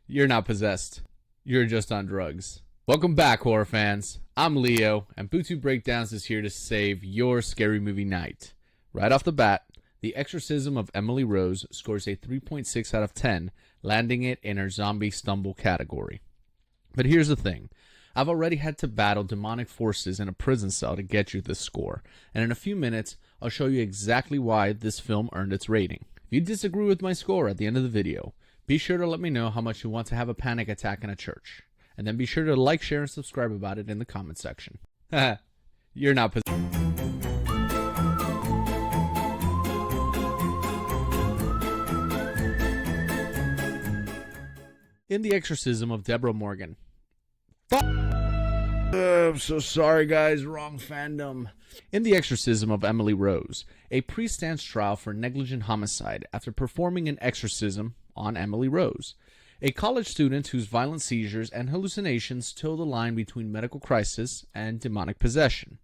You're not possessed. You're just on drugs. Welcome back, horror fans. I'm Leo, and Bootube Breakdowns is here to save your scary movie night. Right off the bat, The Exorcism of Emily Rose scores a 3.6 out of 10, landing it in our zombie stumble category. But here's the thing. I've already had to battle demonic forces in a prison cell to get you this score, and in a few minutes, I'll show you exactly why this film earned its rating. If you disagree with my score at the end of the video, be sure to let me know how much you want to have a panic attack in a church. And then be sure to like, share, and subscribe about it in the comment section. You're not possessed. In The Exorcism of Deborah Morgan. I'm so sorry, guys. Wrong fandom. In The Exorcism of Emily Rose, a priest stands trial for negligent homicide after performing an exorcism on Emily Rose, a college student whose violent seizures and hallucinations toe the line between medical crisis and demonic possession.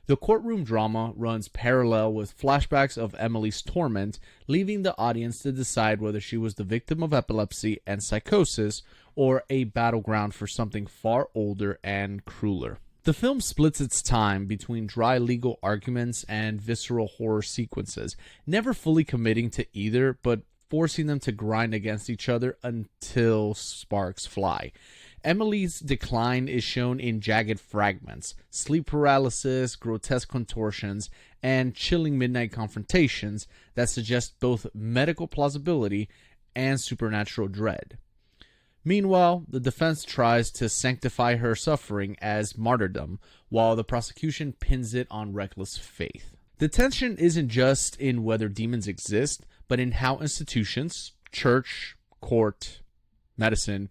The courtroom drama runs parallel with flashbacks of Emily's torment, leaving the audience to decide whether she was the victim of epilepsy and psychosis or a battleground for something far older and crueler. The film splits its time between dry legal arguments and visceral horror sequences, never fully committing to either, but forcing them to grind against each other until sparks fly. Emily's decline is shown in jagged fragments, sleep paralysis, grotesque contortions, and chilling midnight confrontations that suggest both medical plausibility and supernatural dread. Meanwhile, the defense tries to sanctify her suffering as martyrdom, while the prosecution pins it on reckless faith. The tension isn't just in whether demons exist, but in how institutions, church, court, medicine,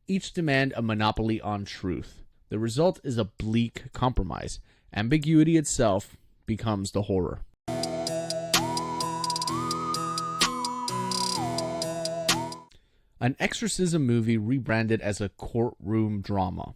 each demand a monopoly on truth. The result is a bleak compromise. Ambiguity itself becomes the horror. An exorcism movie rebranded as a courtroom drama.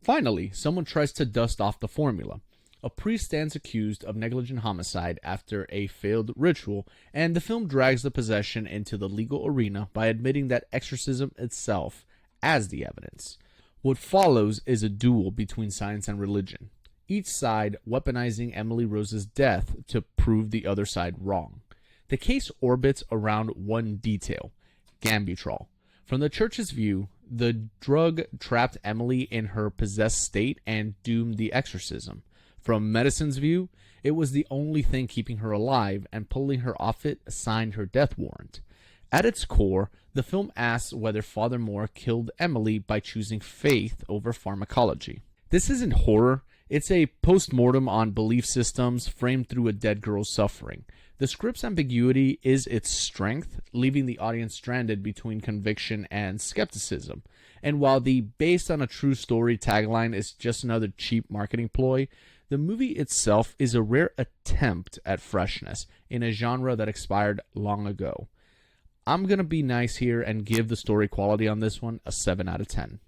Finally, someone tries to dust off the formula. A priest stands accused of negligent homicide after a failed ritual, and the film drags the possession into the legal arena by admitting that exorcism itself as the evidence. What follows is a duel between science and religion, each side weaponizing Emily Rose's death to prove the other side wrong. The case orbits around one detail: Gambutrol. From the church's view, the drug trapped Emily in her possessed state and doomed the exorcism. From medicine's view, it was the only thing keeping her alive, and pulling her off it signed her death warrant. At its core, the film asks whether Father Moore killed Emily by choosing faith over pharmacology. This isn't horror, it's a post-mortem on belief systems framed through a dead girl's suffering. The script's ambiguity is its strength, leaving the audience stranded between conviction and skepticism. And while the "based on a true story" tagline is just another cheap marketing ploy, the movie itself is a rare attempt at freshness in a genre that expired long ago. I'm going to be nice here and give the story quality on this one a 7 out of 10.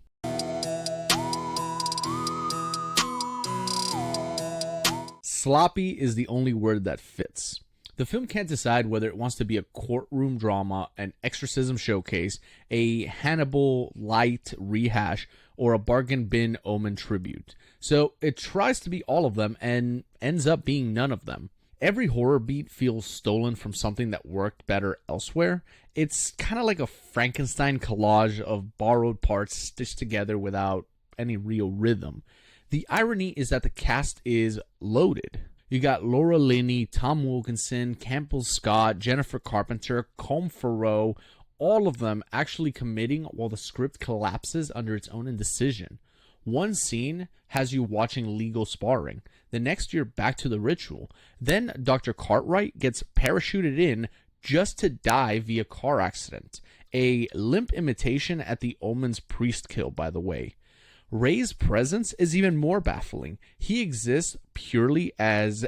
Sloppy is the only word that fits. The film can't decide whether it wants to be a courtroom drama, an exorcism showcase, a Hannibal light rehash, or a bargain bin Omen tribute. So it tries to be all of them and ends up being none of them. Every horror beat feels stolen from something that worked better elsewhere. It's kind of like a Frankenstein collage of borrowed parts stitched together without any real rhythm. The irony is that the cast is loaded. You got Laura Linney, Tom Wilkinson, Campbell Scott, Jennifer Carpenter, Colm Farrell, all of them actually committing while the script collapses under its own indecision. One scene has you watching legal sparring. The next you're back to the ritual. Then Dr. Cartwright gets parachuted in just to die via car accident. A limp imitation at the Omen's priest kill, by the way. Ray's presence is even more baffling. He exists purely as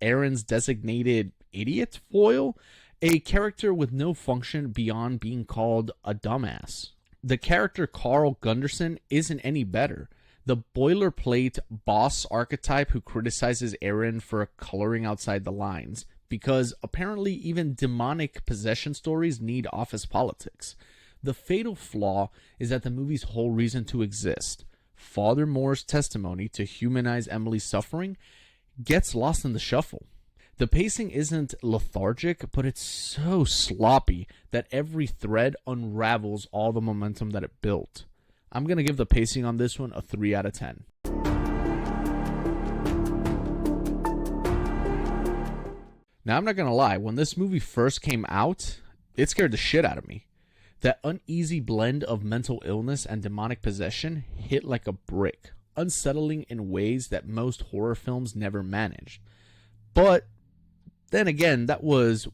Aaron's designated idiot foil, a character with no function beyond being called a dumbass. The character Carl Gunderson isn't any better. The boilerplate boss archetype who criticizes Aaron for coloring outside the lines, because apparently even demonic possession stories need office politics. The fatal flaw is that the movie's whole reason to exist, Father Moore's testimony to humanize Emily's suffering, gets lost in the shuffle. The pacing isn't lethargic, but it's so sloppy that every thread unravels all the momentum that it built. I'm going to give the pacing on this one a 3 out of 10. Now, I'm not going to lie, when this movie first came out, it scared the shit out of me. That uneasy blend of mental illness and demonic possession hit like a brick, unsettling in ways that most horror films never managed. But then again, that was,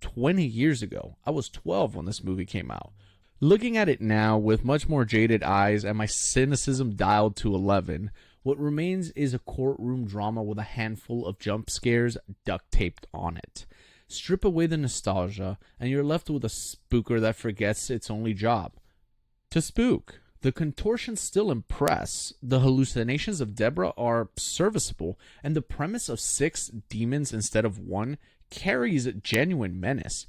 20 years ago. I was 12 when this movie came out. Looking at it now with much more jaded eyes and my cynicism dialed to 11, what remains is a courtroom drama with a handful of jump scares duct taped on it. Strip away the nostalgia, and you're left with a spooker that forgets its only job: to spook. The contortions still impress, the hallucinations of Deborah are serviceable, and the premise of 6 demons instead of 1 carries genuine menace.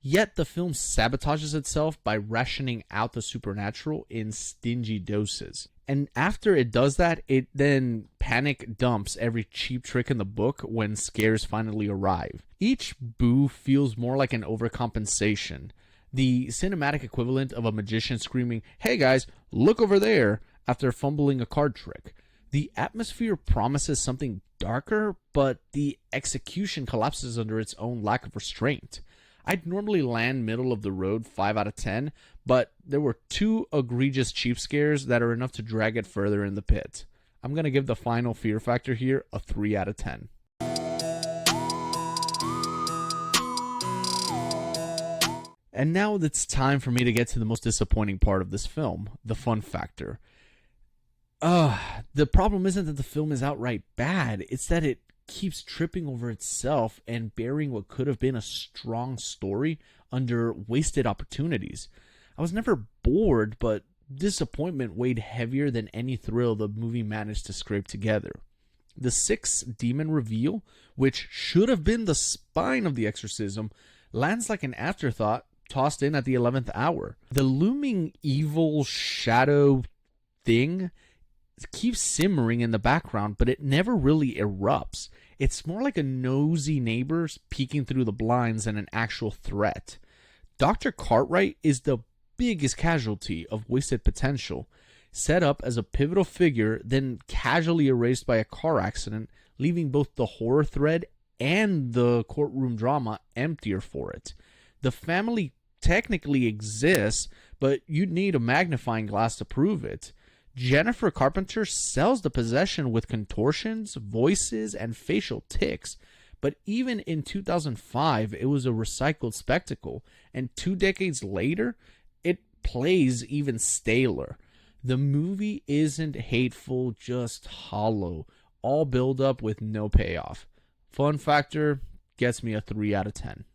Yet the film sabotages itself by rationing out the supernatural in stingy doses. And after it does that, it then panic dumps every cheap trick in the book when scares finally arrive. Each boo feels more like an overcompensation, the cinematic equivalent of a magician screaming, "Hey guys, look over there," after fumbling a card trick. The atmosphere promises something darker, but the execution collapses under its own lack of restraint. I'd normally land middle of the road 5 out of 10, but there were 2 egregious cheap scares that are enough to drag it further in the pit. I'm going to give the final fear factor here a 3 out of 10. And now it's time for me to get to the most disappointing part of this film, the fun factor. The problem isn't that the film is outright bad, it's that it keeps tripping over itself and burying what could have been a strong story under wasted opportunities. I was never bored, but disappointment weighed heavier than any thrill the movie managed to scrape together. The 6th demon reveal, which should have been the spine of the exorcism, lands like an afterthought tossed in at the 11th hour. The looming evil shadow thing keeps simmering in the background, but it never really erupts. It's more like a nosy neighbor peeking through the blinds than an actual threat. Dr. Cartwright is the biggest casualty of wasted potential, set up as a pivotal figure, then casually erased by a car accident, leaving both the horror thread and the courtroom drama emptier for it. The family technically exists, but you'd need a magnifying glass to prove it. Jennifer Carpenter sells the possession with contortions, voices, and facial tics, but even in 2005, it was a recycled spectacle, and 2 decades later, it plays even staler. The movie isn't hateful, just hollow, all build up with no payoff. Fun factor gets me a 3 out of 10.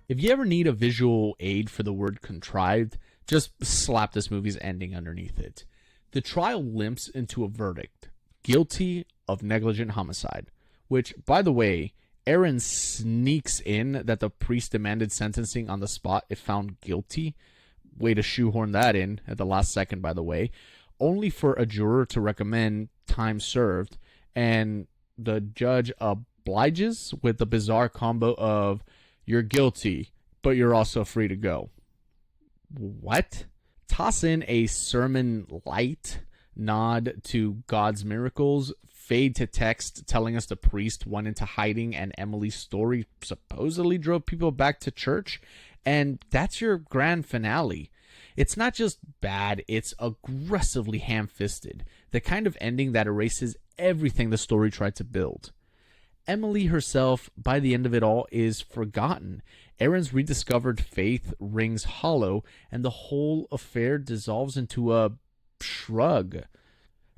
If you ever need a visual aid for the word contrived, just slap this movie's ending underneath it. The trial limps into a verdict: guilty of negligent homicide, which, by the way, Aaron sneaks in that the priest demanded sentencing on the spot if found guilty. Way to shoehorn that in at the last second, by the way, only for a juror to recommend time served, and the judge obliges with the bizarre combo of "you're guilty, but you're also free to go." What? Toss in a sermon light nod to God's miracles, fade to text telling us the priest went into hiding and Emily's story supposedly drove people back to church, and that's your grand finale. It's not just bad, it's aggressively ham-fisted, the kind of ending that erases everything the story tried to build. Emily herself, by the end of it all, is forgotten. Aaron's rediscovered faith rings hollow, and the whole affair dissolves into a shrug.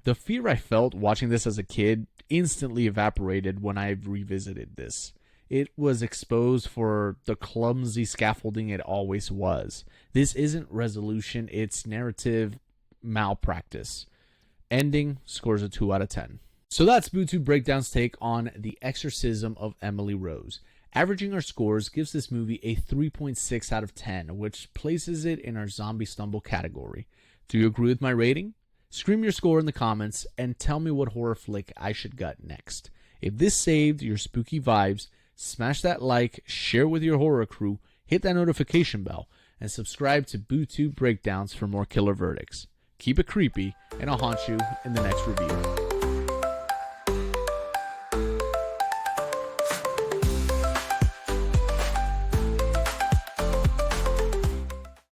The fear I felt watching this as a kid instantly evaporated when I revisited this. It was exposed for the clumsy scaffolding it always was. This isn't resolution, it's narrative malpractice. Ending scores a 2 out of 10. So that's Bootube Breakdowns' take on The Exorcism of Emily Rose. Averaging our scores gives this movie a 3.6 out of 10, which places it in our zombie stumble category. Do you agree with my rating? Scream your score in the comments and tell me what horror flick I should gut next. If this saved your spooky vibes, smash that like, share with your horror crew, hit that notification bell, and subscribe to Bootube Breakdowns for more killer verdicts. Keep it creepy, and I'll haunt you in the next review.